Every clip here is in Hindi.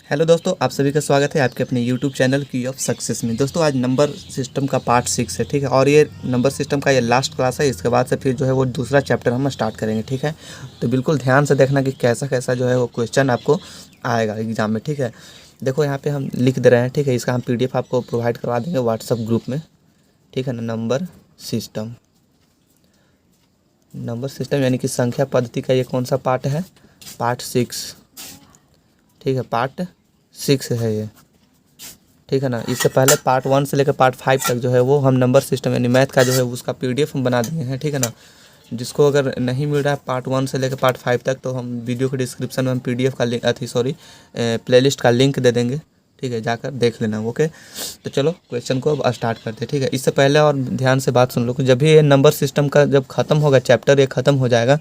हेलो दोस्तों, आप सभी का स्वागत है आपके अपने यूट्यूब चैनल की ऑफ सक्सेस में। दोस्तों आज नंबर सिस्टम का पार्ट 6 है, ठीक है। और ये नंबर सिस्टम का ये लास्ट क्लास है। इसके बाद से फिर जो है वो दूसरा चैप्टर हम स्टार्ट करेंगे, ठीक है। तो बिल्कुल ध्यान से देखना कि कैसा कैसा जो है वो क्वेश्चन आपको आएगा एग्जाम में, ठीक है। देखो यहाँ पे हम लिख दे रहे हैं, ठीक है। इसका हम PDF आपको प्रोवाइड करवा देंगे व्हाट्सअप ग्रुप में, ठीक है ना। सिस्टम नंबर सिस्टम यानी कि संख्या पद्धति का ये कौन सा पार्ट है? पार्ट 6, ठीक है। पार्ट 6 है ये, ठीक है ना। इससे पहले पार्ट 1 से लेकर पार्ट 5 तक जो है वो हम नंबर सिस्टम यानी मैथ का जो है उसका PDF हम बना दिए हैं, ठीक है ना। जिसको अगर नहीं मिल रहा है पार्ट 1 से लेकर पार्ट 5 तक, तो हम वीडियो के डिस्क्रिप्शन में हम PDF का लिंक प्लेलिस्ट का लिंक दे देंगे, ठीक है। जाकर देख लेना, ओके। तो चलो क्वेश्चन को अब स्टार्ट करते हैं, ठीक है। इससे पहले और ध्यान से बात सुन लो कि जब भी ये नंबर सिस्टम का जब ख़त्म होगा चैप्टर, ये ख़त्म हो जाएगा,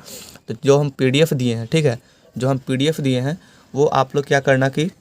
तो जो हम PDF दिए हैं, ठीक है, जो हम PDF दिए हैं वो आप लोग क्या करना कि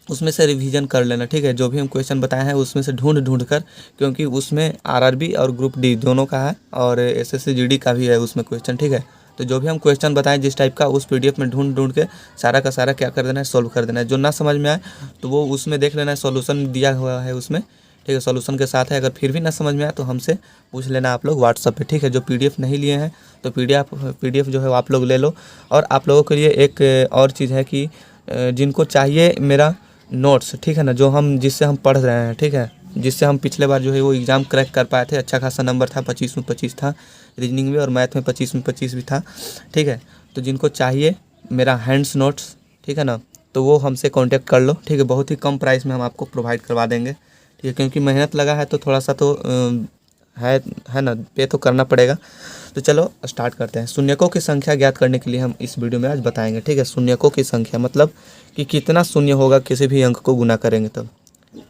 उसमें से रिवीजन कर लेना, ठीक है। जो भी हम क्वेश्चन बताए हैं उसमें से ढूंढ कर, क्योंकि उसमें RRB और ग्रुप D दोनों का है और SSC GD का भी है उसमें क्वेश्चन, ठीक है। तो जो भी हम क्वेश्चन बताएं जिस टाइप का, उस PDF में ढूंढ के सारा का सारा क्या कर देना है, सॉल्व कर देना है। जो ना समझ में आए तो वो उसमें देख लेना है, सॉल्यूशन दिया हुआ है उसमें, ठीक है। सॉल्यूशन के साथ है। अगर फिर भी ना समझ में आए तो हमसे पूछ लेना आप लोग व्हाट्सअप पे, ठीक है। जो PDF नहीं लिए हैं तो PDF जो है वो आप लोग ले लो। और आप लोगों के लिए एक और चीज़ है कि जिनको चाहिए मेरा नोट्स, ठीक है ना, जो हम जिससे हम पढ़ रहे हैं, ठीक है, जिससे हम पिछले बार जो है वो एग्ज़ाम क्रैक कर पाए थे, अच्छा खासा नंबर था, 25 में 25 था रीजनिंग में, और मैथ में 25 में 25 भी था, ठीक है। तो जिनको चाहिए मेरा हैंड्स नोट्स, ठीक है ना, तो वो हमसे कांटेक्ट कर लो, ठीक है। बहुत ही कम प्राइस में हम आपको प्रोवाइड करवा देंगे, ठीक है। क्योंकि मेहनत लगा है तो थोड़ा सा तो है ना, पे तो करना पड़ेगा। तो चलो स्टार्ट करते हैं। शून्यकों की संख्या ज्ञात करने के लिए हम इस वीडियो में आज बताएंगे, ठीक है। शून्यकों की संख्या मतलब कि कितना शून्य होगा किसी भी अंक को गुना करेंगे तब,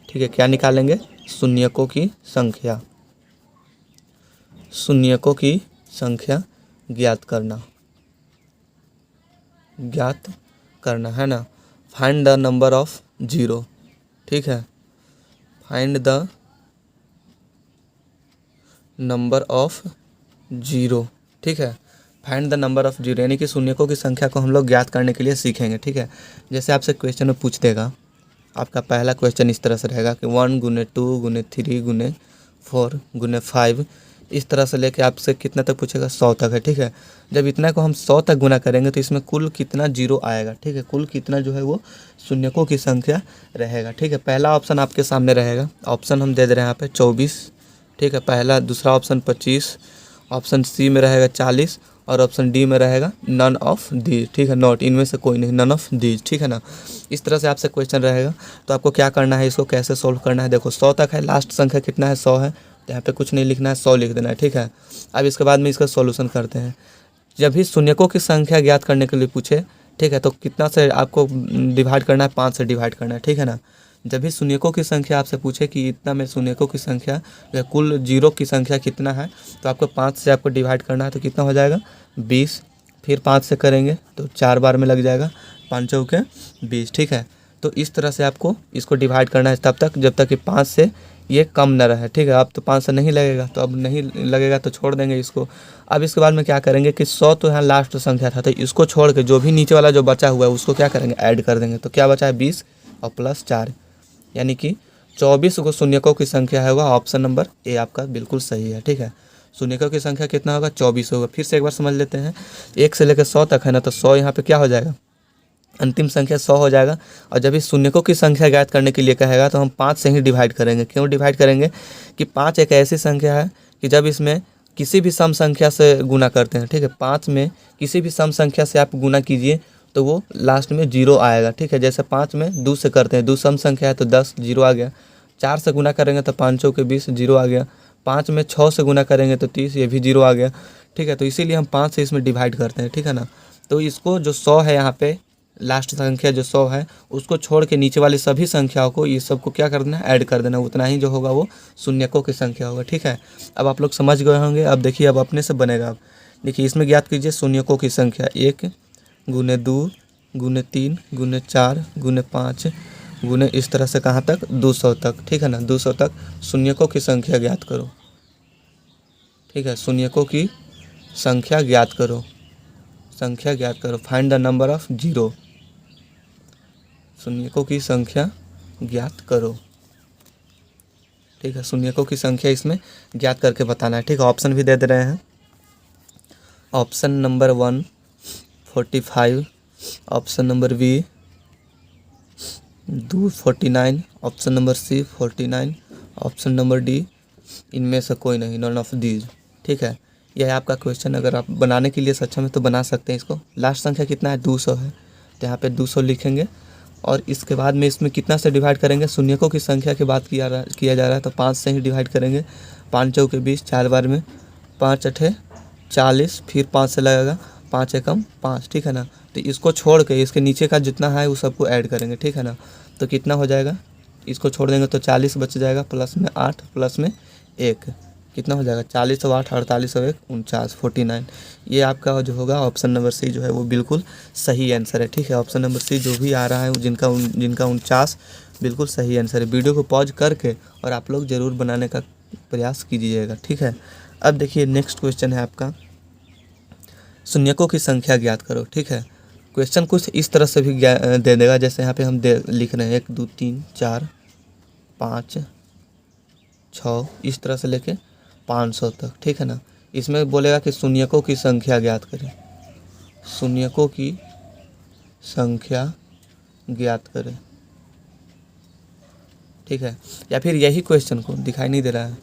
ठीक है। क्या निकालेंगे? शून्यकों की संख्या। शून्यकों की संख्या ज्ञात करना है ना। Find the number of zero, ठीक है। Find the number of zero, ठीक है। Find the number of zero यानी कि शून्यकों की संख्या को हम लोग ज्ञात करने के लिए सीखेंगे, ठीक है। जैसे आपसे क्वेश्चन में पूछ देगा, आपका पहला क्वेश्चन इस तरह से रहेगा कि 1 गुने 2 गुने 3 गुने 4 गुने 5, इस तरह से लेके आपसे कितना तक पूछेगा? 100 तक है, ठीक है। जब इतना को हम 100 तक गुना करेंगे तो इसमें कुल कितना जीरो आएगा, ठीक है। कुल कितना जो है वो शून्यकों की संख्या रहेगा, ठीक है। पहला ऑप्शन आपके सामने रहेगा, ऑप्शन हम दे दे रहे हैं यहाँ पे 24, ठीक है। पहला, दूसरा ऑप्शन 25, ऑप्शन C में रहेगा 40 और ऑप्शन D में रहेगा नन ऑफ दीज, ठीक है। नॉट, इनमें से कोई नहीं, नन ऑफ दीज, ठीक है ना। इस तरह से आपसे क्वेश्चन रहेगा। तो आपको क्या करना है, इसको कैसे सोल्व करना है? देखो 100 तक है, लास्ट संख्या कितना है? 100 है, तो यहाँ पे कुछ नहीं लिखना है, 100 लिख देना है, ठीक है। अब इसके बाद में इसका सॉल्यूशन करते हैं। जब भी शून्यकों की संख्या ज्ञात करने के लिए पूछे, ठीक है, तो कितना से आपको डिवाइड करना है? 5 से डिवाइड करना है, ठीक है ना। जब भी शून्यकों की संख्या आपसे पूछे कि इतना में शून्यकों की संख्या या कुल जीरो की संख्या कितना है, तो आपको 5 से आपको डिवाइड करना है, तो कितना हो जाएगा? 20। फिर 5 से करेंगे तो 4 बार में लग जाएगा, 5 चौके 20, ठीक है। तो इस तरह से आपको इसको डिवाइड करना है तब तक जब तक कि 5 से ये कम न रहे, ठीक है। अब तो 5 से नहीं लगेगा, तो अब नहीं लगेगा तो छोड़ देंगे इसको। अब इसके बाद में क्या करेंगे कि 100 तो यहाँ लास्ट संख्या था, तो इसको छोड़ के जो भी नीचे वाला जो बचा हुआ है उसको क्या करेंगे? ऐड कर देंगे। तो क्या बचा है? 20 और प्लस 4, यानी कि 24 को शून्यकों की संख्या है, वह ऑप्शन नंबर ए आपका बिल्कुल सही है, ठीक है। शून्यकों की संख्या कितना होगा? 24 होगा। फिर से एक बार समझ लेते हैं, 1 से लेकर 100 तक है ना, तो 100 यहाँ पे क्या हो जाएगा? अंतिम संख्या 100 हो जाएगा। और जब इस शून्यकों की संख्या ज्ञात करने के लिए कहेगा तो हम 5 से ही डिवाइड करेंगे। क्यों डिवाइड करेंगे? कि 5 एक ऐसी संख्या है कि जब इसमें किसी भी सम संख्या से गुना करते हैं, ठीक है, 5 में किसी भी सम संख्या से आप गुना कीजिए तो वो लास्ट में जीरो आएगा, ठीक है। जैसे 5 में 2 से करते हैं, 2 सम संख्या है तो 10, जीरो आ गया। 4 से गुना करेंगे तो 5 चौके 20, जीरो आ गया। 5 में 6 से गुना करेंगे तो 30, ये भी जीरो आ गया, ठीक है। तो इसीलिए हम 5 से इसमें डिवाइड करते हैं, ठीक है ना। तो इसको जो 100 है यहाँ पे लास्ट संख्या जो 100 है, उसको छोड़ के नीचे वाली सभी संख्याओं को, ये सबको क्या कर देना है? ऐड कर देना। उतना ही जो होगा वो शून्यकों की संख्या होगा, ठीक है। अब आप लोग समझ गए होंगे। अब देखिए, अब अपने से बनेगा। अब देखिए, इसमें ज्ञात कीजिए शून्यकों की संख्या। 1 गुने 2 गुने 3 गुने 4 गुने 5 गुने इस तरह से कहाँ तक? 200 तक, ठीक है ना। 200 तक शून्यकों की संख्या ज्ञात करो, ठीक है। शून्यकों की संख्या ज्ञात करो, find the number of zero. शून्यकों की संख्या ज्ञात करो। ठीक है, शून्यकों की संख्या इसमें ज्ञात करके बताना है। ठीक है, ऑप्शन भी दे दे रहे हैं। Option number 1 45, option number B 2 49, option number C 49, option number D इनमें से कोई नहीं, नॉन ऑफ दीज। ठीक है, यह है आपका क्वेश्चन। अगर आप बनाने के लिए सक्षम है तो बना सकते हैं इसको। लास्ट संख्या कितना है, 200 है, तो यहाँ पे 200 लिखेंगे और इसके बाद में इसमें कितना से डिवाइड करेंगे, शून्यकों की संख्या की बात किया जा रहा है तो 5 से ही डिवाइड करेंगे। 5 चौके 20, 4 बार में 5 अठे 40, फिर 5 से लगेगा, 5 एकम 5। ठीक है ना, तो इसको छोड़ के इसके नीचे का जितना है वो सबको ऐड करेंगे। ठीक है ना, तो कितना हो जाएगा, इसको छोड़ देंगे तो 40 बच जाएगा, प्लस में 8 प्लस में 1 कितना हो जाएगा, 40 और 8 48 और 1 49 49। ये आपका जो होगा ऑप्शन नंबर सी जो है वो बिल्कुल सही आंसर है। ठीक है, ऑप्शन नंबर सी जो भी आ रहा है जिनका 49 बिल्कुल सही आंसर है। वीडियो को पॉज करके और आप लोग ज़रूर बनाने का प्रयास कीजिएगा। ठीक है, अब देखिए नेक्स्ट क्वेश्चन है आपका, शून्यकों की संख्या ज्ञात करो। ठीक है, क्वेश्चन कुछ इस तरह से भी दे देगा, जैसे यहाँ पे हम लिख रहे हैं 1 2 3 4 5 6 इस तरह से लेके 500 तक। ठीक है ना, इसमें बोलेगा कि शून्यकों की संख्या ज्ञात करें, शून्यकों की संख्या ज्ञात करें। ठीक है, या फिर यही क्वेश्चन को दिखाई नहीं दे रहा है,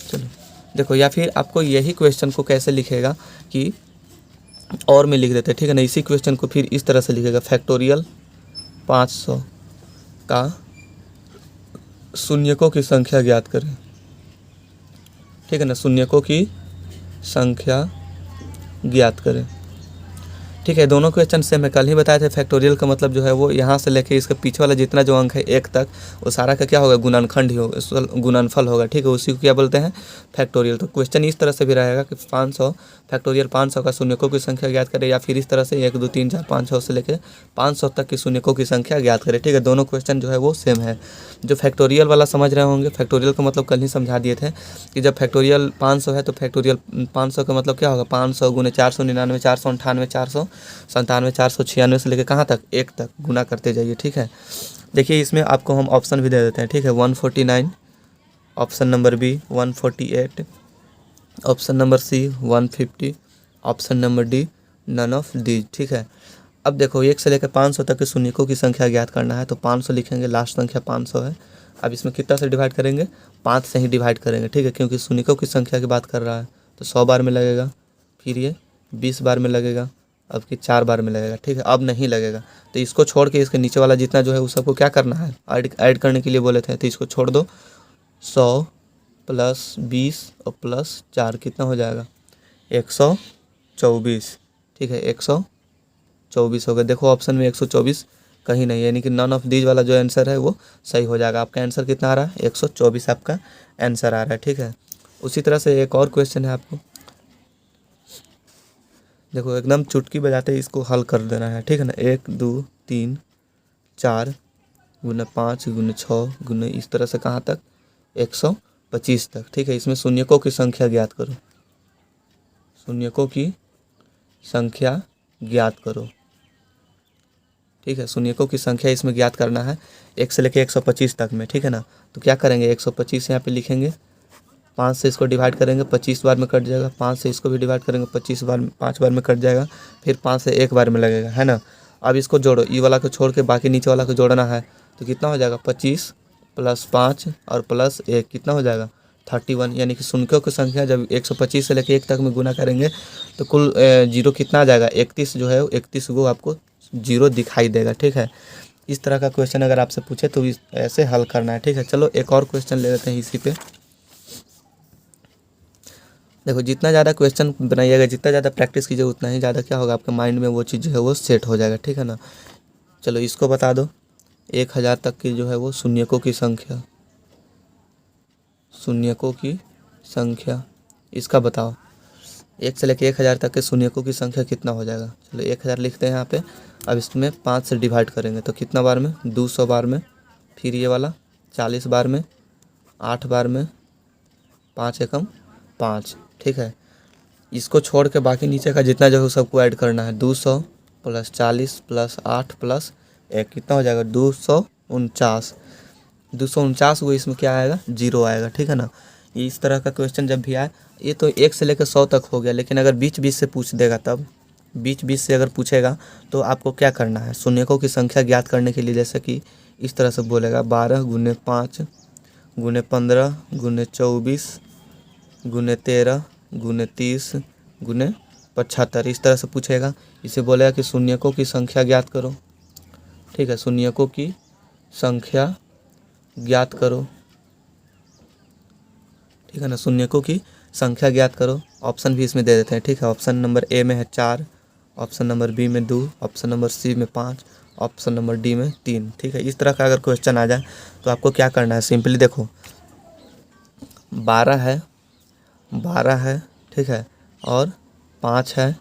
चलो देखो, या फिर आपको यही क्वेश्चन को कैसे लिखेगा कि और में लिख देते हैं। ठीक है ना, इसी क्वेश्चन को फिर इस तरह से लिखेगा, फैक्टोरियल 500 का शून्यकों की संख्या ज्ञात करें। ठीक है ना, शून्यकों की संख्या ज्ञात करें। ठीक है, दोनों क्वेश्चन सेम है, कल ही बताए थे। फैक्टोरियल का मतलब जो है वो यहाँ से लेके इसके पीछे वाला जितना जो अंक है 1 तक वो सारा का क्या होगा, गुणनखंड ही होगा, गुणनफल होगा। ठीक है, उसी को क्या बोलते हैं, फैक्टोरियल। तो क्वेश्चन इस तरह से भी रहेगा कि 500 फैक्टोरियल 500 का शून्यकों की संख्या ज्ञात करें, या फिर इस तरह से 1 2 3 4 5 6 से लेकर 500 तक की शून्यकों की संख्या ज्ञात करें। ठीक है, दोनों क्वेश्चन जो है वो सेम है। जो फैक्टोरियल वाला समझ रहे होंगे, फैक्टोरियल का मतलब कल ही समझा दिए थे कि जब फैक्टोरियल 500 है तो फैक्टोरियल 500 का मतलब क्या होगा, 500 गुने 499 498 497 496 से लेकर कहाँ तक, 1 तक गुना करते जाइए। ठीक है, देखिए इसमें आपको हम ऑप्शन भी दे देते हैं। ठीक है, 149, option number B 148, option number C 150, option number D none of these. ठीक है, अब देखो 1 से लेकर 500 तक के शून्यकों की संख्या ज्ञात करना है, तो 500 लिखेंगे, लास्ट संख्या 500 है। अब इसमें कितना से डिवाइड करेंगे, 5 से ही डिवाइड करेंगे। ठीक है, क्योंकि शून्यकों की संख्या की बात कर रहा है तो 100 बार में लगेगा, फिर ये 20 बार में लगेगा, अब कि 4 बार में लगेगा। ठीक है, अब नहीं लगेगा, तो इसको छोड़ के इसके नीचे वाला जितना जो है उस सबको क्या करना है, ऐड करने के लिए बोले थे, तो इसको छोड़ दो। 100 प्लस 20 और प्लस 4 कितना हो जाएगा, 124। ठीक है, 124 हो गया। देखो ऑप्शन में 124 कहीं नहीं है, यानी कि नन ऑफ दीज वाला जो आंसर है वो सही हो जाएगा। आपका आंसर कितना आ रहा है, 124 आपका आंसर आ रहा है। ठीक है, उसी तरह से एक और क्वेश्चन है आपको, देखो एकदम चुटकी बजाते ही इसको हल कर देना है। ठीक है ना, 1 2 3 4 गुना 5 गुना 6 गुना इस तरह से कहाँ तक, 125 तक। ठीक है, इसमें शून्यकों की संख्या ज्ञात करो, शून्यकों की संख्या ज्ञात करो। ठीक है, शून्यकों की संख्या इसमें ज्ञात करना है 1 से लेकर 125 तक में। ठीक है ना, तो क्या करेंगे, 125 यहाँ पे लिखेंगे, 5 से इसको डिवाइड करेंगे, 25 बार में कट जाएगा, 5 से इसको भी डिवाइड करेंगे, 25 बार 5 बार में कट जाएगा, फिर 5 से 1 बार में लगेगा, है ना। अब इसको जोड़ो, ई वाला को छोड़ के बाकी नीचे वाला को जोड़ना है, तो कितना हो जाएगा, 25 प्लस 5 और प्लस 1 कितना हो जाएगा, 31। यानी कि शून्यकों की संख्या जब 125 से लेकर 1 तक में गुना करेंगे तो कुल जीरो कितना आ जाएगा, 31 जो है 31 को आपको जीरो दिखाई देगा। ठीक है, इस तरह का क्वेश्चन अगर आपसे पूछे तो ऐसे हल करना है। ठीक है, चलो एक और क्वेश्चन ले लेते हैं इसी पे। देखो जितना ज़्यादा क्वेश्चन बनाइएगा, जितना ज़्यादा प्रैक्टिस कीजिए, उतना ही ज़्यादा क्या होगा, आपके माइंड में वो चीज़ जो है वो सेट हो जाएगा। ठीक है ना, चलो इसको बता दो, 1000 तक की जो है वो शून्यकों की संख्या, शून्यकों की संख्या इसका बताओ। 1 से लेकर 1000 तक के शून्यकों की संख्या कितना हो जाएगा। चलो 1000 लिखते हैं यहाँ पे। अब इसमें 5 से डिवाइड करेंगे तो कितना बार में, 200 बार में, फिर ये वाला 40 बार में, 8 बार में, 5 एकम 5। ठीक है, इसको छोड़ के बाकी नीचे का जितना जो है सबको ऐड करना है, 200 प्लस 40 प्लस 8 प्लस 1 कितना हो जाएगा 249। 249 को इसमें क्या आएगा 0 आएगा, ठीक है ना। इस तरह का क्वेश्चन जब भी आए, ये तो 1 से लेकर 100 तक हो गया, लेकिन अगर बीच बीच से पूछ देगा, तब बीच बीच से अगर पूछेगा तो आपको क्या करना है, शून्यकों की संख्या ज्ञात करने के लिए जैसे कि इस तरह से बोलेगा 12 × 5 × 15 × 24 × 13 × 30 × 75, इस तरह से पूछेगा। इसे बोलेगा कि शून्यकों की संख्या ज्ञात करो, ठीक है, शून्यकों की संख्या ज्ञात करो, ठीक है ना, शून्यकों की संख्या ज्ञात करो। ऑप्शन भी इसमें दे देते हैं, ठीक है। ऑप्शन नंबर ए में है 4, ऑप्शन नंबर बी में 2, ऑप्शन नंबर सी में 5, ऑप्शन नंबर डी में 3, ठीक है। इस तरह का अगर क्वेश्चन आ जाए तो आपको क्या करना है, सिंपली देखो 12 है, ठीक है, और 5 है,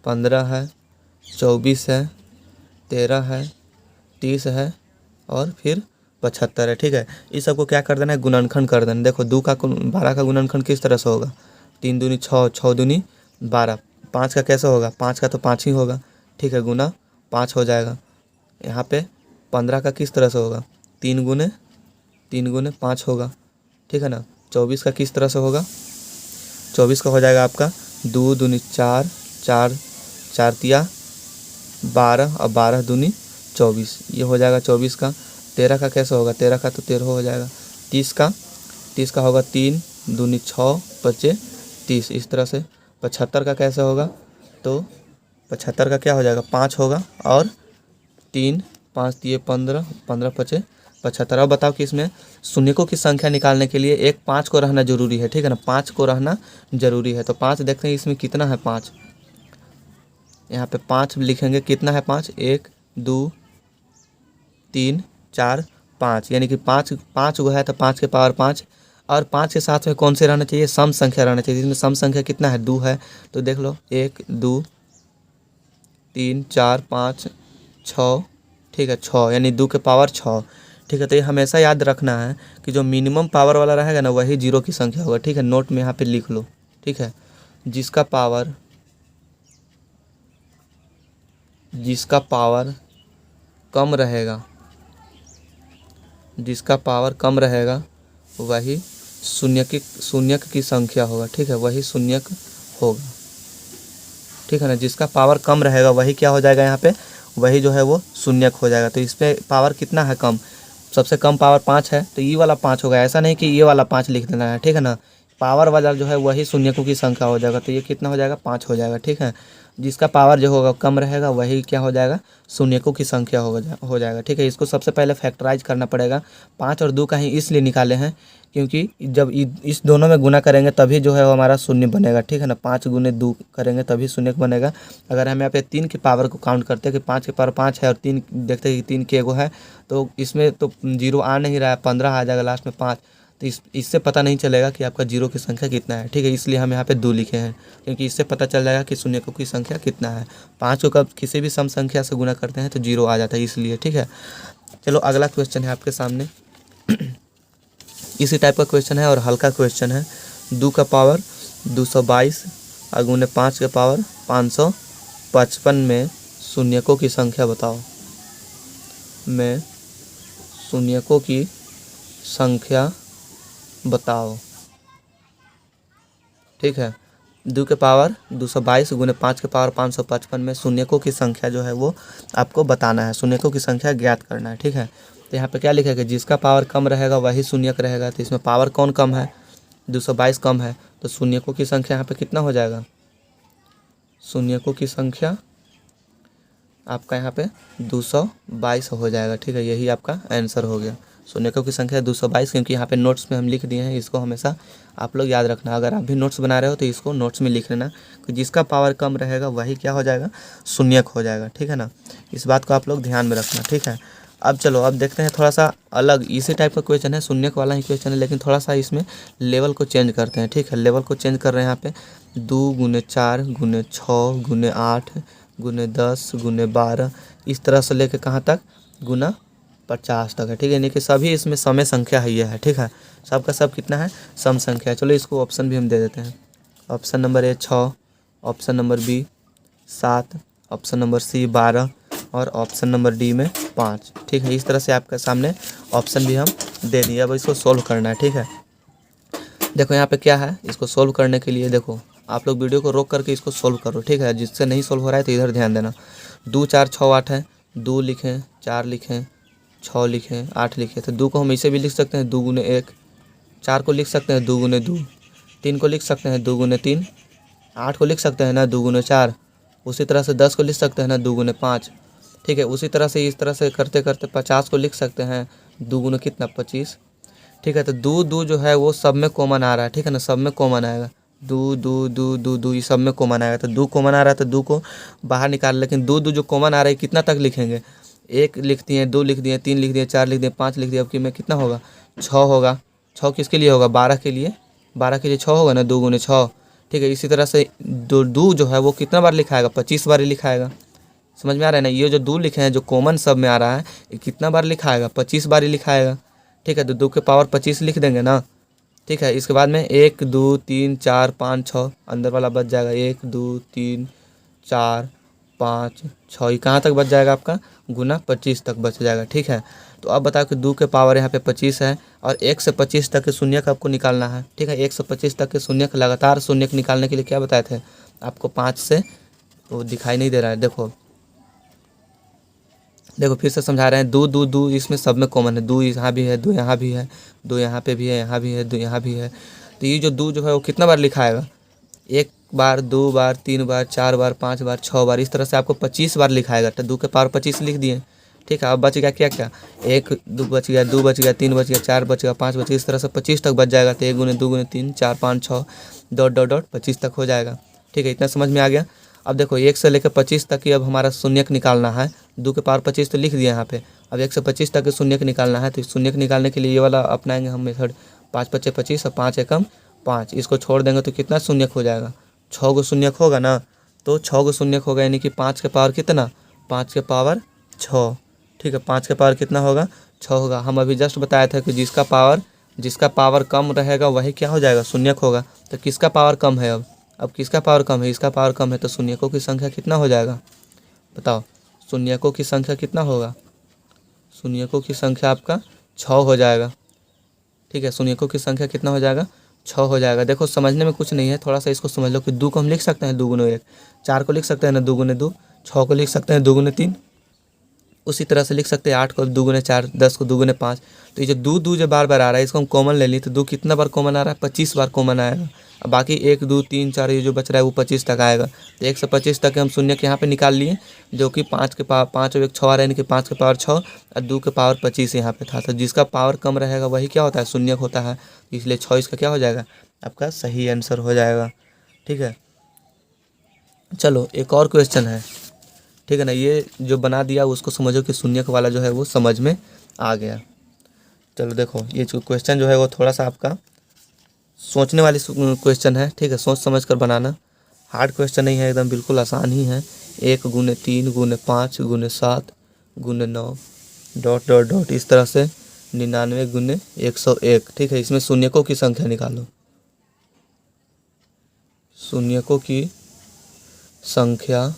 15 है, 24 है, 13 है, 30 है और फिर 75 है, ठीक है। इस सबको क्या कर देना है, गुणनखंड कर देना। देखो 12 का गुणनखंड किस तरह से होगा, 3 दूनी 6, 6 दूनी 12। 5 का कैसे होगा, 5 का तो 5 ही होगा, ठीक है, गुना 5 हो जाएगा। यहाँ पे 15 का किस तरह से होगा, 3 गुने 5 होगा, ठीक है ना। 24 का किस तरह से होगा, 24 का हो जाएगा आपका 2 दूनी 4, 4 4 तिया 12 और 12 दूनी 24, ये हो जाएगा 24 का। 13 का कैसे होगा, 13 का तो 13 हो जाएगा। 30 का होगा 3 दूनी 6 बचे 30, इस तरह से। 75 का कैसे होगा, तो 75 का क्या हो जाएगा 5 होगा और 3 5 दिए 15, 15 बचे 75। अब बताओ कि इसमें शून्यकों की संख्या निकालने के लिए एक 5 को रहना जरूरी है, ठीक है ना, 5 को रहना जरूरी है। तो 5 देखते हैं इसमें कितना है 5, यहाँ पे 5 लिखेंगे, कितना है 5, 1 2 3 4 5, यानी कि 5 गो है तो 5 के पावर 5, और 5 के साथ में कौन से रहना चाहिए, सम संख्या रहना चाहिए। इसमें सम संख्या कितना है 2 है, तो देख लो 1 2 3 4 5 6, ठीक है, 6 यानी 2 के पावर 6, ठीक है। तो ये हमेशा याद रखना है कि जो मिनिमम पावर वाला रहेगा ना वही 0 की संख्या होगा, ठीक है। नोट में यहाँ पे लिख लो, ठीक है, जिसका पावर कम रहेगा, जिसका पावर कम रहेगा वही शून्यक की संख्या होगा, ठीक है, वही शून्यक होगा, ठीक है ना। जिसका पावर कम रहेगा वही क्या हो जाएगा, यहाँ पे वही जो है वो शून्यक हो जाएगा। तो इस पर पावर कितना है कम, सबसे कम पावर 5 है, तो ये वाला 5 होगा, ऐसा नहीं कि ये वाला 5 लिख देना है, ठीक है ना। पावर वाला जो है वही शून्यकों की संख्या हो जाएगा, तो ये कितना हो जाएगा 5 हो जाएगा, ठीक है। जिसका पावर जो होगा कम रहेगा वही क्या हो जाएगा, शून्यकों की संख्या हो जाएगा, ठीक है। इसको सबसे पहले फैक्टराइज करना पड़ेगा। 5 और 2 का ही इसलिए निकाले हैं क्योंकि जब इस दोनों में गुना करेंगे तभी जो है वो हमारा शून्य बनेगा, ठीक है ना। 5 × 2 करेंगे तभी शून्य बनेगा। अगर हम यहाँ पे 3 की पावर को काउंट करते हैं कि 5 के पावर 5 है और 3 देखते हैं कि 3 के एगो है, तो इसमें तो 0 आ नहीं रहा है, 15 आ जाएगा लास्ट में 5, तो इससे पता नहीं चलेगा कि आपका 0 की संख्या कितना है, ठीक है। इसलिए हम यहाँ पे 2 लिखे हैं, क्योंकि इससे पता चल जाएगा कि शून्यकों की संख्या कितना है। 5 को कब किसी भी सम संख्या से गुना करते हैं तो 0 आ जाता है, इसलिए, ठीक है। चलो अगला क्वेश्चन है आपके सामने। इसी टाइप का क्वेश्चन है और हल्का क्वेश्चन है। 2 का पावर 222 और गुने 5 के पावर 555 में शून्यकों की संख्या बताओ। में शून्यकों की संख्या बताओ, ठीक है। 2 के पावर 222 गुने 5 के पावर 555 में शून्यकों की संख्या जो है वो आपको बताना है, शून्यकों की संख्या ज्ञात करना है, ठीक है। तो यहाँ पे क्या लिखेगा, जिसका पावर कम रहेगा वही शून्यक रहेगा। तो इसमें पावर कौन कम है, 222 कम है, तो शून्यकों की संख्या यहाँ पे कितना हो जाएगा, शून्यकों की संख्या आपका यहाँ पे 222 हो जाएगा, ठीक है। यही आपका आंसर हो गया, शून्यकों की संख्या 222, क्योंकि यहाँ पे नोट्स में हम लिख दिए हैं। इसको हमेशा आप लोग याद रखना। अगर आप भी नोट्स बना रहे हो तो इसको नोट्स में लिख लेना कि जिसका पावर कम रहेगा वही क्या हो जाएगा, शून्यक हो जाएगा, ठीक है ना। इस बात को आप लोग ध्यान में रखना, ठीक है। अब चलो अब देखते हैं थोड़ा सा अलग, इसी टाइप का क्वेश्चन है, शून्यक वाला ही क्वेश्चन है, लेकिन थोड़ा सा इसमें लेवल को चेंज करते हैं, ठीक है। लेवल को चेंज कर रहे हैं यहाँ पे 2 × 4 × 6 × 8 × 10 × 12, इस तरह से लेके कहाँ तक, गुना 50 तक है, ठीक है। यानी कि सभी इसमें समय संख्या है, ये है, ठीक है। सबका सब कितना है, सम संख्या है। चलो इसको ऑप्शन भी हम दे देते हैं। Option number A 6, option number B 7, option number C 12, और ऑप्शन नंबर डी में 5। ठीक है, इस तरह से आपके सामने ऑप्शन भी हम दे दिए। अब इसको सोल्व करना है। ठीक है, देखो यहाँ पे क्या है, इसको सोल्व करने के लिए देखो आप लोग वीडियो को रोक करके इसको सोल्व करो। ठीक है, जिससे नहीं सोल्व हो रहा है तो इधर ध्यान देना। 2 4 6 8 है, 2 लिखें, 4 लिखें, 6 लिखें, 8 लिखें। तो 2 को हम ऐसे भी लिख सकते हैं 2 गुने 1, 4 को लिख सकते हैं 2 गुने 2, 3 को लिख सकते हैं 2 गुने 3, 8 को लिख सकते हैं ना 2 गुने 4। उसी तरह से 10 को लिख सकते हैं ना 2 गुने 5। ठीक है, उसी तरह से इस तरह से करते करते 50 को लिख सकते हैं 2 गुने कितना 25। ठीक है, तो 2 2 जो है वो सब में कॉमन आ रहा है। ठीक है ना, सब में कॉमन आएगा 2 2 2 2 2, ये सब में कॉमन आएगा। तो 2 कॉमन आ रहा है तो 2 को बाहर निकाल, लेकिन 2 2 जो कॉमन आ रहा है कितना तक लिखेंगे, 1 लिख दिए, 2 लिख दिए, 3 लिख दिए, 4 लिख दिए, 5 लिख दिए। अब कि में कितना होगा 6 होगा। 6 किसके लिए होगा 12 के लिए, 12 के लिए 6 होगा ना 2 गुने 6। ठीक है, इसी तरह से 2 जो है वो कितना बार लिखाएगा 25 बार ही लिखाएगा। समझ में आ रहा है ना, ये जो 2 लिखे हैं जो कॉमन सब में आ रहा है ये कितना बार लिखाएगा 25 बार ही लिखाएगा। ठीक है, तो 2 के पावर 25 लिख देंगे ना। ठीक है, इसके बाद में 1 2 3 4 5 6 अंदर वाला बच जाएगा 1 2 3 4 5 6, ये कहाँ तक बच जाएगा आपका गुना 25 तक बच जाएगा। ठीक है, तो अब बताओ कि 2 के पावर यहाँ पे 25 है और 1 से 25 तक के शून्य का आपको निकालना है। ठीक है, 1 से 25 तक के शून्य का लगातार शून्य निकालने के लिए क्या बताए थे आपको 5 से, वो दिखाई नहीं दे रहा है। देखो देखो फिर से समझा रहे हैं, 2 2 2 इसमें सब में कॉमन है। 2 यहाँ भी है, 2 यहाँ भी है, 2 यहाँ पे भी है, यहाँ भी है, 2 यहाँ भी है। तो ये जो 2 जो है वो कितना बार लिखाएगा 1 बार, 2 बार, 3 बार, 4 बार, 5 बार, 6 बार, इस तरह से आपको 25 बार लिखाएगा। तो 2 के पावर 25 लिख दिए। ठीक है, अब बच गया क्या क्या 1 2 बच गया, 2 बच गया, 3 बच गया, 4 बच गया, 5 बच गया, इस तरह से 25 तक बच जाएगा। तो 1 गुने 2 गुने 3 4 5 6 डॉट डॉट डॉट 25 तक हो जाएगा। ठीक है, इतना समझ में आ गया। अब देखो 1 से लेकर 25 तक ही अब हमारा शून्यक निकालना है। 2 के पावर 25 तो लिख दिया यहाँ पे। अब 1 से 25 तक के शून्यक निकालना है, तो शून्यक निकालने के लिए ये वाला अपनाएंगे हम मेथड 5 पच्चे 25 और 5 एकम 5। इसको छोड़ देंगे तो कितना शून्यक हो जाएगा 6 गो शून्यक होगा ना। तो 6 गो शून्यक होगा, यानी कि 5 के पावर कितना 5 के पावर 6। ठीक है, 5 के पावर कितना होगा 6 होगा। हम अभी जस्ट बताया था कि जिसका पावर कम रहेगा वही क्या हो जाएगा शून्यक होगा। तो किसका पावर कम है अब किसका पावर कम है, इसका पावर कम है, तो शून्यकों की संख्या कितना हो जाएगा बताओ। शून्यकों की संख्या कितना होगा, शून्यकों की संख्या आपका 6 हो जाएगा। ठीक है, शून्यकों की संख्या कितना हो जाएगा 6 हो जाएगा। देखो समझने में कुछ नहीं है, थोड़ा सा इसको समझ लो कि 2 को हम लिख सकते हैं 2 गुने 1, 4 को लिख सकते हैं ना 2 गुने 2, 6 को लिख सकते हैं 2 गुने 3, उसी तरह से लिख सकते हैं 8 को 2 गुने 4, 10 को 2 गुने 5। तो ये जो 2 2 जो बार बार आ रहा है इसको हम कॉमन ले ली, तो 2 कितना बार कॉमन आ रहा है 25 बार कॉमन आएगा। अब बाकी 1 2 3 4 ये जो बच रहा है वो 25 तक आएगा। तो 1 से 25 तक हम शून्य के यहाँ पे निकाल लिए, जो कि 5 के पावर 5 और 1 6 आ रहा है, यानी कि 5 के पावर 6 और 2 के पावर 25 यहाँ पे था। तो जिसका पावर कम रहेगा वही क्या होता है शून्य होता है, इसलिए 6 इसका क्या हो जाएगा आपका सही आंसर हो जाएगा। ठीक है, चलो एक और क्वेश्चन है। ठीक है ना, ये जो बना दिया उसको समझो कि शून्यक वाला जो है वो समझ में आ गया। चलो देखो ये जो क्वेश्चन जो है वो थोड़ा सा आपका सोचने वाली क्वेश्चन है। ठीक है, सोच समझ कर बनाना, हार्ड क्वेश्चन नहीं है, एकदम बिल्कुल आसान ही है। 1 गुने 3 गुने 5 गुने 7 गुने 9 डॉट डॉट डॉट इस तरह से 99 गुने 101। ठीक है, इसमें शून्यकों की संख्या निकालो, शून्यकों की संख्या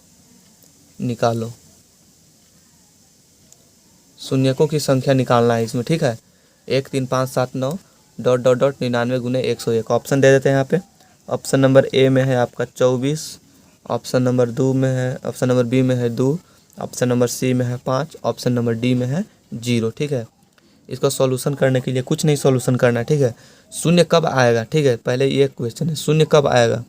निकालो, शून्यकों की संख्या निकालना है इसमें। ठीक है, 1 3 5 7 9 डॉट डॉट डॉट 99 गुने 101। ऑप्शन दे देते हैं यहाँ पे। ऑप्शन नंबर ए में है आपका 24, ऑप्शन नंबर 2 में है, ऑप्शन नंबर बी में है 2, ऑप्शन नंबर सी में है 5, ऑप्शन नंबर डी में है 0। ठीक है, इसको सॉल्यूशन करने के लिए कुछ नहीं सॉल्यूशन करना है। ठीक है, शून्य कब आएगा, ठीक है पहले ये क्वेश्चन है शून्य कब आएगा।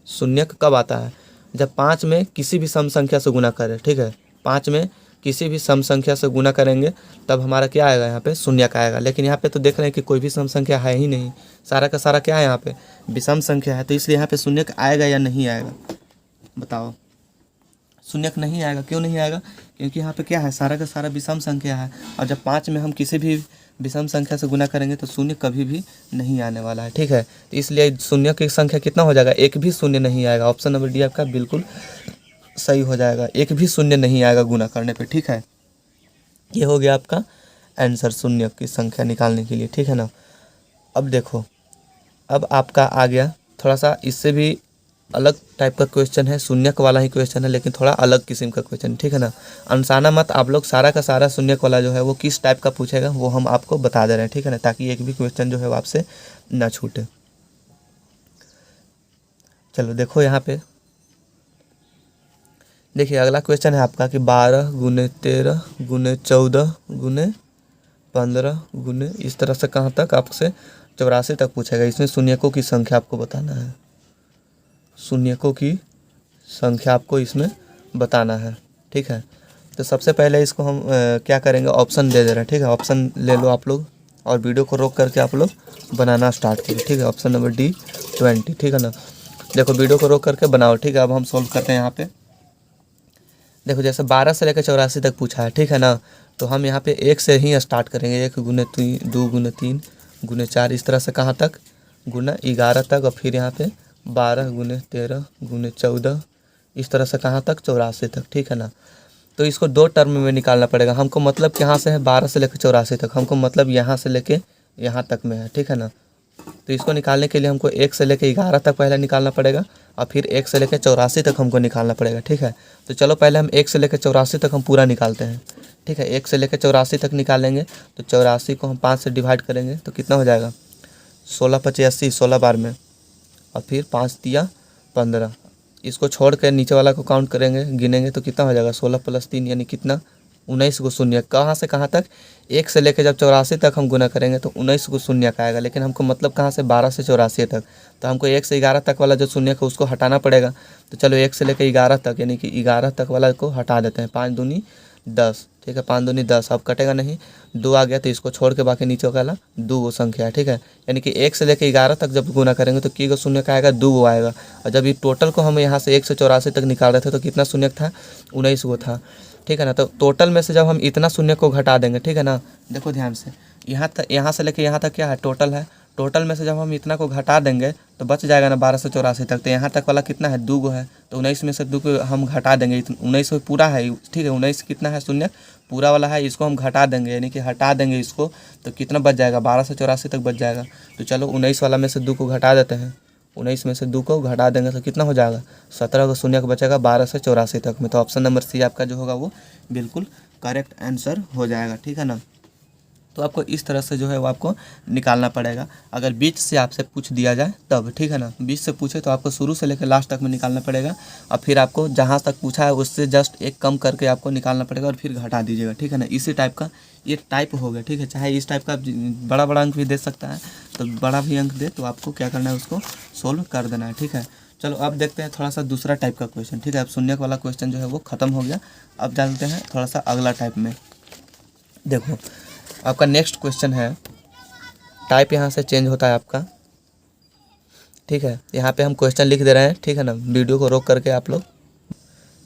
शून्य कब आता है जब 5 में किसी भी सम संख्या से गुना करें। ठीक है, 5 में किसी भी सम संख्या से गुना करेंगे तब हमारा क्या आएगा यहाँ पे शून्य का आएगा। लेकिन यहाँ पे तो देख रहे हैं कि कोई भी सम संख्या है ही नहीं, सारा का सारा क्या है यहाँ पे विषम संख्या है। तो इसलिए यहाँ पे शून्य आएगा या नहीं आएगा बताओ। शून्य नहीं आएगा, क्यों नहीं आएगा, क्योंकि यहाँ पे क्या है सारा का सारा विषम संख्या है, और जब 5 में हम किसी भी विषम संख्या से गुना करेंगे तो शून्य कभी भी नहीं आने वाला है। ठीक है, तो इसलिए शून्य की संख्या कितना हो जाएगा, एक भी शून्य नहीं आएगा। ऑप्शन नंबर डी आपका बिल्कुल सही हो जाएगा, एक भी शून्य नहीं आएगा गुना करने पे। ठीक है, ये हो गया आपका आंसर शून्य की संख्या निकालने के लिए। ठीक है ना, अब देखो अब आपका आ गया थोड़ा सा इससे भी अलग टाइप का क्वेश्चन है, शून्यक वाला ही क्वेश्चन है, लेकिन थोड़ा अलग किस्म का क्वेश्चन, ठीक है ना। अनसाना मत आप लोग, सारा का सारा शून्यक वाला जो है वो किस टाइप का पूछेगा वो हम आपको बता दे रहे हैं, ठीक है ना, ताकि एक भी क्वेश्चन जो है वो आपसे ना छूटे। चलो देखो यहाँ पे, देखिए अगला क्वेश्चन है आपका कि 12 गुने 13 गुने 14 गुने 15 गुने, इस तरह से कहाँ तक आपसे 84 तक पूछेगा। इसमें शून्यकों की संख्या आपको बताना है, शून्यकों की संख्या आपको इसमें बताना है, ठीक है। तो सबसे पहले इसको हम क्या करेंगे, ऑप्शन दे रहे हैं, ठीक है। ऑप्शन ले लो आप लोग और वीडियो को रोक करके आप लोग बनाना स्टार्ट करिए, ठीक है। ऑप्शन नंबर डी 20, ठीक है ना। देखो वीडियो को रोक करके बनाओ, ठीक है। अब हम सोल्व करते हैं यहाँ पे। देखो जैसे 12 से लेकर 84 तक पूछा है, ठीक है ना, तो हम यहाँ पे 1 से ही स्टार्ट करेंगे। 1 गुने 3, 2 गुने 3 गुने 4, इस तरह से कहाँ तक, गुना 11 तक, और फिर यहाँ पे 12 गुने 13 गुने 14, इस तरह से कहाँ तक, 84 तक, ठीक है ना। तो इसको 2 टर्म में निकालना पड़ेगा हमको, मतलब कि यहाँ से है 12 से लेकर 84 तक, हमको मतलब यहाँ से लेके यहाँ तक में है, ठीक है ना। तो इसको निकालने के लिए हमको 1 से लेकर 11 तक पहले निकालना पड़ेगा, और फिर 1 से लेकर 84 तक हमको निकालना पड़ेगा, ठीक है। तो चलो पहले हम 1 से लेकर 84 तक हम पूरा निकालते हैं, ठीक है। 1 से लेकर 84 तक निकालेंगे तो 84 को हम 5 से डिवाइड करेंगे तो कितना हो जाएगा, 16 × 5 = 80, 16 बार में, और फिर 5 × 3 = 15। इसको छोड़ कर नीचे वाला को काउंट करेंगे, गिनेंगे तो कितना हो जाएगा, 16 + 3 यानी कितना, 19 को शून्य। कहाँ से कहाँ तक, 1 से लेकर जब 84 तक हम गुना करेंगे तो 19 को शून्य का आएगा, लेकिन हमको मतलब कहाँ से, 12 से 84 तक। तो हमको 1 से 11 तक वाला जो शून्य है उसको हटाना पड़ेगा। तो चलो 1 से लेकर 11 तक, यानी कि 11 तक वाला को हटा देते हैं। 5 दूनी 10, ठीक है, 5 दूनी 10, अब कटेगा नहीं, 2 आ गया, तो इसको छोड़ के बाकी नीचे वाला 2 गो संख्या है, ठीक है। यानी कि 1 से लेकर 11 तक जब गुना करेंगे तो की गो शून्य का आएगा, 2 गो आएगा। और जब ये टोटल को हम यहाँ से 1 से 84 तक निकाल रहे थे तो कितना शून्य था, 19 गो था, ठीक है ना। तो टोटल में से जब हम इतना शून्य को घटा देंगे, ठीक है ना, देखो ध्यान से, यहाँ से लेके यहाँ तक क्या है, टोटल है। टोटल में से जब हम इतना को घटा देंगे तो बच जाएगा ना 12 से 84 तक। तो यहाँ तक वाला कितना है, 2 गो है, तो 19 में से 2 को हम घटा देंगे, 19 पूरा है, ठीक है। 19 कितना है, शून्य पूरा वाला है, इसको हम घटा देंगे, यानी कि हटा देंगे इसको, तो कितना बच जाएगा, 12 से 84 तक बच जाएगा। तो चलो 19 वाला में से 2 को घटा देते हैं, 19 में से 2 को घटा देंगे तो कितना हो जाएगा, 17 का शून्य का बचेगा 12 से 84 तक में। तो ऑप्शन नंबर सी आपका जो होगा वो बिल्कुल करेक्ट आंसर हो जाएगा, ठीक है ना। तो आपको इस तरह से जो है वो आपको निकालना पड़ेगा, अगर बीच से आपसे पूछ दिया जाए तब, ठीक है ना। बीच से पूछे तो आपको शुरू से लेकर लास्ट तक में निकालना पड़ेगा, और फिर आपको जहाँ तक पूछा है उससे जस्ट एक कम करके आपको निकालना पड़ेगा और फिर घटा दीजिएगा, ठीक है ना। इसी टाइप का ये टाइप हो गया, ठीक है। चाहे इस टाइप का बड़ा बड़ा अंक भी दे सकता है, तो बड़ा भी अंक दे तो आपको क्या करना है, उसको सोल्व कर देना है, ठीक है। चलो अब देखते हैं थोड़ा सा दूसरा टाइप का क्वेश्चन, ठीक है। अब शून्य वाला क्वेश्चन जो है वो ख़त्म हो गया, अब जानते हैं थोड़ा सा अगला टाइप में। देखो आपका नेक्स्ट क्वेश्चन है, टाइप यहाँ से चेंज होता है आपका, ठीक है। यहाँ पे हम क्वेश्चन लिख दे रहे हैं, ठीक है ना। वीडियो को रोक करके आप लोग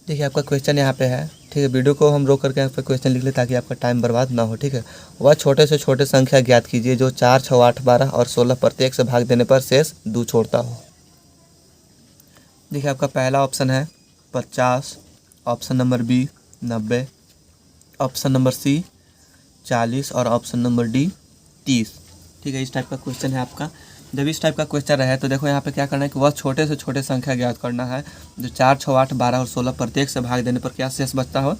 देखिए, आपका क्वेश्चन यहाँ पे है, ठीक है। वीडियो को हम रोक करके यहाँ पे क्वेश्चन लिख ले ताकि आपका टाइम बर्बाद ना हो, ठीक है। वह छोटे से छोटे संख्या ज्ञात कीजिए जो 4, 6, 8, 12 और 16 प्रत्येक से भाग देने पर शेष 2 छोड़ता हो। देखिए आपका पहला ऑप्शन है 50, option number B 90, option number C 40 और ऑप्शन नंबर डी 30, ठीक है। इस टाइप का क्वेश्चन है आपका। जब इस टाइप का क्वेश्चन रहे तो देखो यहाँ पे क्या करना है कि वह छोटे से छोटे संख्या ज्ञात करना है जो 4, 6, 8, 12 और 16 प्रत्येक से भाग देने पर क्या शेष बचता हो,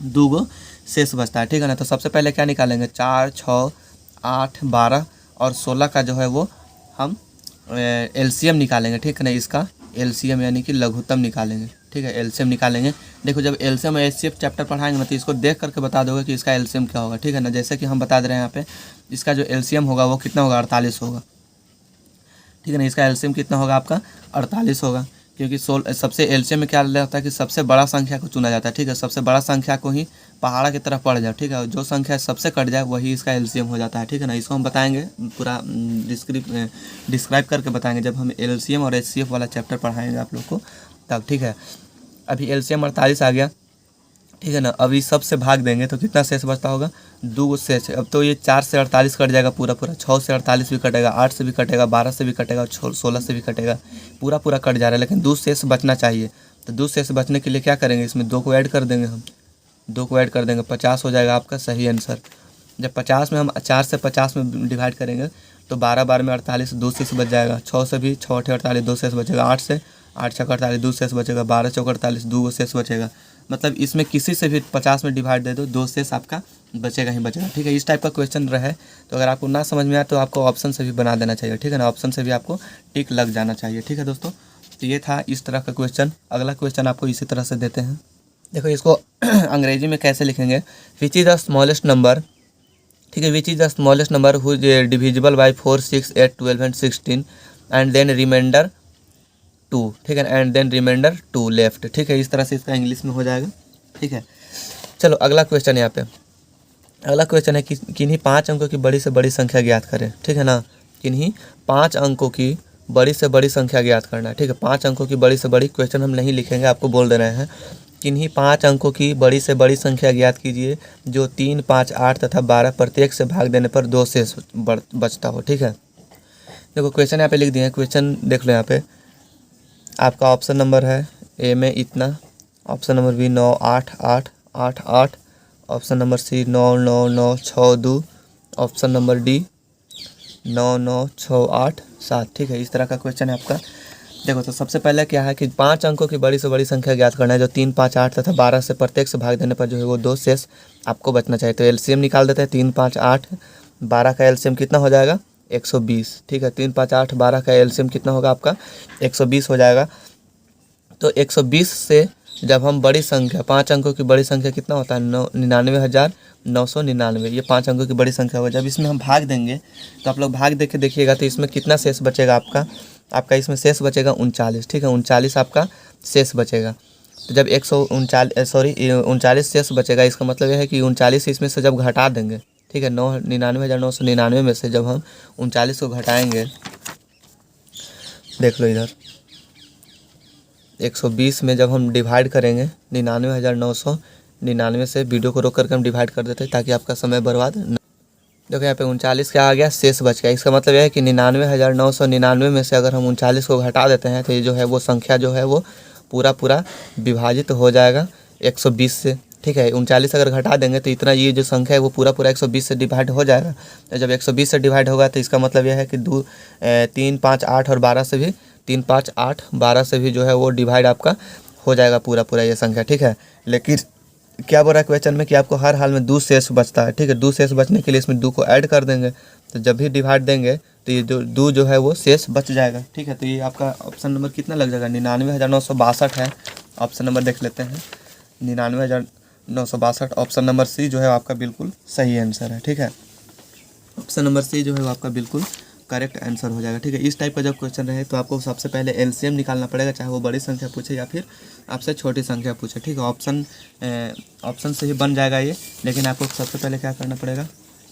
2 गो शेष बचता है, ठीक है ना। तो सबसे पहले क्या निकालेंगे, 4, 6, 8, 12 और 16 का जो है वो हम एलसीएम निकालेंगे, ठीक है ना। इसका एलसीएम यानी कि लघुत्तम निकालेंगे, ठीक है। एलसीएम निकालेंगे। देखो जब एलसीएम और एचसीएफ चैप्टर पढ़ाएंगे ना तो इसको देख करके बता दोगे कि इसका एलसीएम क्या होगा, ठीक है ना। जैसे कि हम बता दे रहे हैं यहाँ पे, इसका जो एलसीएम होगा वो कितना होगा, 48 होगा, ठीक है ना। इसका एलसीएम कितना होगा आपका, 48 होगा, क्योंकि सबसे एलसीएम में क्या रहता है कि सबसे बड़ा संख्या को चुना जाता है, ठीक है। सबसे बड़ा संख्या को ही पहाड़ा की तरफ पड़ जाए, ठीक है। जो संख्या सबसे कट जाए वही इसका एलसीएम हो जाता है, ठीक है ना। इसको हम बताएंगे पूरा डिस्क्राइब करके बताएंगे जब हम एलसीएम और एचसीएफ वाला चैप्टर पढ़ाएंगे आप लोग को तब, ठीक है। अभी एलसीएम 48 आ गया, ठीक है ना। अब इस सब से भाग देंगे तो कितना शेष बचता होगा, 2 गो शेष। अब तो ये 4 से 48 कट जाएगा पूरा पूरा, 6 से 48 भी कटेगा, 8 से भी कटेगा, 12 से भी कटेगा और 16 से भी कटेगा, पूरा पूरा कट जा रहा है, लेकिन 2 शेष बचना चाहिए। तो 2 शेष बचने के लिए क्या करेंगे, इसमें 2 को ऐड कर देंगे, हम 2 को ऐड कर देंगे, 50 हो जाएगा आपका सही आंसर। जब 50 में हम 4 से 50 में डिवाइड करेंगे तो 12 बार में 48, 2 शेष बच जाएगा, 6 से भी 6, 8, 48, 2 शेष बचेगा, 8 से 8 छक 48, 2 शेष बचेगा, 12 चौक 48, 2 शेष बचेगा। मतलब इसमें किसी से भी 50 में डिवाइड दे दो, 2 शेष आपका बचेगा ही बचेगा, ठीक है। इस टाइप का क्वेश्चन रहे तो अगर आपको ना समझ में आए तो आपको ऑप्शन से भी बना देना चाहिए, ठीक है ना, ऑप्शन से भी आपको टिक लग जाना चाहिए, ठीक है दोस्तों। तो ये था इस तरह का क्वेश्चन। अगला क्वेश्चन आपको इसी तरह से देते हैं। देखो इसको अंग्रेजी में कैसे लिखेंगे, which is the smallest number, ठीक है, which is the smallest number whose divisible by 4, 6, 8, 12 and 16 and then remainder 2, ठीक है, एंड देन रिमाइंडर 2 लेफ्ट, ठीक है। इस तरह से इसका इंग्लिश में हो जाएगा, ठीक है। चलो अगला क्वेश्चन यहाँ पे, अगला क्वेश्चन है कि किन्हीं 5 अंकों की बड़ी से बड़ी संख्या ज्ञात करें, ठीक है ना। किन्हीं 5 अंकों की बड़ी से बड़ी संख्या ज्ञात करना है, ठीक है। 5 अंकों की बड़ी से बड़ी, क्वेश्चन हम नहीं लिखेंगे, आपको बोल दे रहे हैं। किन्हीं 5 अंकों की बड़ी से बड़ी संख्या ज्ञात कीजिए जो 3, 5, 8 तथा 12 प्रत्येक से भाग देने पर 2 शेष बचता हो, ठीक है। देखो क्वेश्चन यहाँ पे लिख दिए हैं, क्वेश्चन देख लो यहाँ पे। आपका ऑप्शन नंबर है ए में इतना, option number B 9, 8, 8, 8, 8, option number C 9, 9, 9, 6, 2, option number D 9, 9, 6, 8, 7, ठीक है। इस तरह का क्वेश्चन है आपका। देखो तो सबसे पहले क्या है कि 5 अंकों की बड़ी से बड़ी संख्या ज्ञात करना है जो 3, 5, 8 तथा 12 से प्रत्येक से भाग देने पर जो है वो 2 शेष आपको बचना चाहिए। तो एलसीएम निकाल देते हैं। 3, 5, 8, 12 का एलसीएम कितना हो जाएगा, 120, ठीक है। 3, 5, 8, 12 का एलसीएम कितना होगा आपका, 120 हो जाएगा। तो 120 से जब हम बड़ी संख्या, 5 अंकों की बड़ी संख्या कितना होता है, 99,999, ये 5 अंकों की बड़ी संख्या होगा। जब इसमें हम भाग देंगे तो आप लोग भाग दे के देखिएगा तो इसमें कितना शेष बचेगा आपका इसमें शेष बचेगा 39, ठीक है, 39 आपका शेष बचेगा। तो जब 39 शेष बचेगा, इसका मतलब यह है कि 39 इसमें से जब घटा देंगे, ठीक है, 99,999 में से जब हम 39 को घटाएंगे, देख लो इधर 120 में जब हम डिवाइड करेंगे 99,999 से, वीडियो को रोक करके हम डिवाइड कर देते हैं ताकि आपका समय बर्बाद न। देखो यहाँ पे 39 क्या आ गया, शेष बच गया। इसका मतलब यह है कि 99,999 में से अगर हम 39 को घटा देते हैं तो ये जो है वो संख्या जो है वो पूरा विभाजित हो जाएगा 120 से, ठीक है। 39 अगर घटा देंगे तो इतना ये जो संख्या है वो पूरा 120 से डिवाइड हो जाएगा। तो जब 120 से डिवाइड होगा तो इसका मतलब यह है कि 3, 5, 8 और 12 से भी 3, 5, 8, 12 से भी जो है वो डिवाइड आपका हो जाएगा पूरा ये संख्या, ठीक है। लेकिन क्या बोल रहा है क्वेश्चन में कि आपको हर हाल में 2 शेष बचता है, ठीक है। 2 शेष बचने के लिए इसमें 2 को ऐड कर देंगे, तो जब भी डिवाइड देंगे तो ये जो 2 जो है वो शेष बच जाएगा, ठीक है। तो ये आपका ऑप्शन नंबर कितना लग जाएगा, 99,962 है। ऑप्शन नंबर देख लेते हैं, 99,962, ऑप्शन नंबर सी जो है आपका बिल्कुल सही आंसर है, ठीक है। ऑप्शन नंबर सी जो है वो आपका बिल्कुल करेक्ट आंसर हो जाएगा, ठीक है। इस टाइप का जब क्वेश्चन रहे तो आपको सबसे पहले एलसीएम निकालना पड़ेगा, चाहे वो बड़ी संख्या पूछे या फिर आपसे छोटी संख्या पूछे, ठीक है। ऑप्शन से ही बन जाएगा ये, लेकिन आपको सबसे पहले क्या करना पड़ेगा,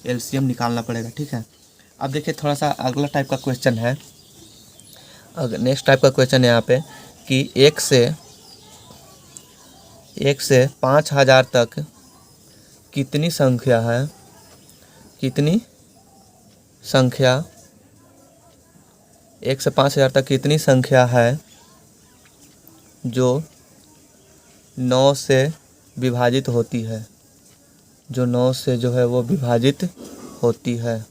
एलसीएम निकालना पड़ेगा, ठीक है। अब देखिए थोड़ा सा अगला टाइप का क्वेश्चन है, नेक्स्ट टाइप का क्वेश्चन है यहाँ पे कि 1 से 5,000 तक कितनी संख्या है, कितनी संख्या 1 से 5,000 तक कितनी संख्या है जो 9 से विभाजित होती है, जो 9 से जो है वो विभाजित होती है,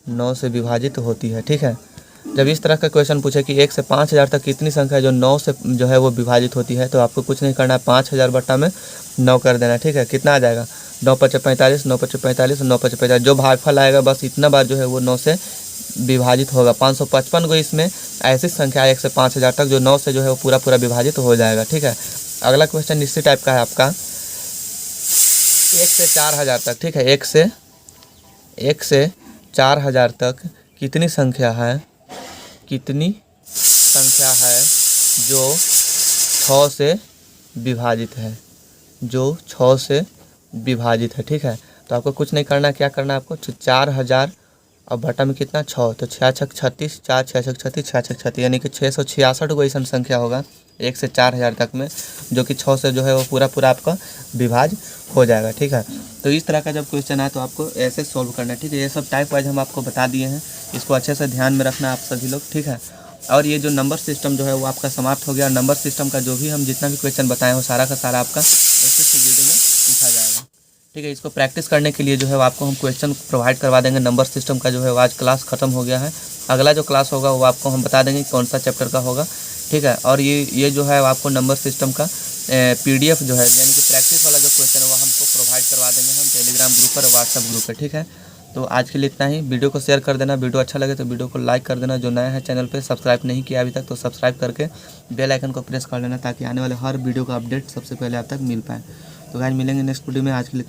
9 से विभाजित होती है, ठीक है। जब इस तरह का क्वेश्चन पूछे कि 1 से 5,000 तक कितनी संख्या है जो 9 से जो है वो विभाजित होती है, तो आपको कुछ नहीं करना है, 5,000 बटा में 9 कर देना, ठीक है। कितना आ जाएगा, 9 × 5 = 45, 9 × 5 = 45, 9 × 5 = 45, जो भागफल आएगा बस इतना बार जो है वो 9 से विभाजित होगा। 555 को इसमें ऐसी संख्या है 1 से 5,000 तक जो 9 से जो है वो पूरा विभाजित हो जाएगा, ठीक है। अगला क्वेश्चन इसी टाइप का है आपका, 1 से 4,000 तक, ठीक है। 1 से 4,000 तक कितनी संख्या है जो 6 से विभाजित है, जो 6 से विभाजित है, ठीक है। तो आपको कुछ नहीं करना, क्या करना है आपको, 4,000 और बटा में कितना 6, तो 6 × 6 = 36, 4 × 6 = 36, 6 × 6 = 36, यानी कि 666 को ऐसा संख्या होगा 1 से 4,000 तक में जो कि 6 से जो है वो पूरा आपका विभाज हो जाएगा, ठीक है। तो इस तरह का जब क्वेश्चन आए तो आपको ऐसे सॉल्व करना है, ठीक है। ये सब टाइप वाइज हम आपको बता दिए हैं, इसको अच्छे से ध्यान में रखना आप सभी लोग, ठीक है। और ये जो नंबर सिस्टम जो है वो आपका समाप्त हो गया। नंबर सिस्टम का जो भी हम जितना भी क्वेश्चन बताए हो सारा का सारा आपका ऐसे वीडियो में पूछा जाएगा, ठीक है। इसको प्रैक्टिस करने के लिए जो है आपको हम क्वेश्चन प्रोवाइड करवा देंगे। नंबर सिस्टम का जो है आज क्लास ख़त्म हो गया है, अगला जो क्लास होगा वो आपको हम बता देंगे कौन सा चैप्टर का होगा, ठीक है। और ये जो है आपको नंबर सिस्टम का PDF जो है यानी कि प्रैक्टिस वाला जो क्वेश्चन है वो हमको प्रोवाइड करवा देंगे हम टेलीग्राम ग्रुप पर, व्हाट्सअप ग्रुप पर, ठीक है। तो आज के लिए इतना ही। वीडियो को शेयर कर देना, वीडियो अच्छा लगे तो वीडियो को लाइक कर देना। जो नया है चैनल पे सब्सक्राइब नहीं किया अभी तक तो सब्सक्राइब करके बेल आइकन को प्रेस कर लेना ताकि आने वाले हर वीडियो का अपडेट सबसे पहले आप तक मिल पाए। तो गाइस मिलेंगे नेक्स्ट वीडियो में। आज के लिए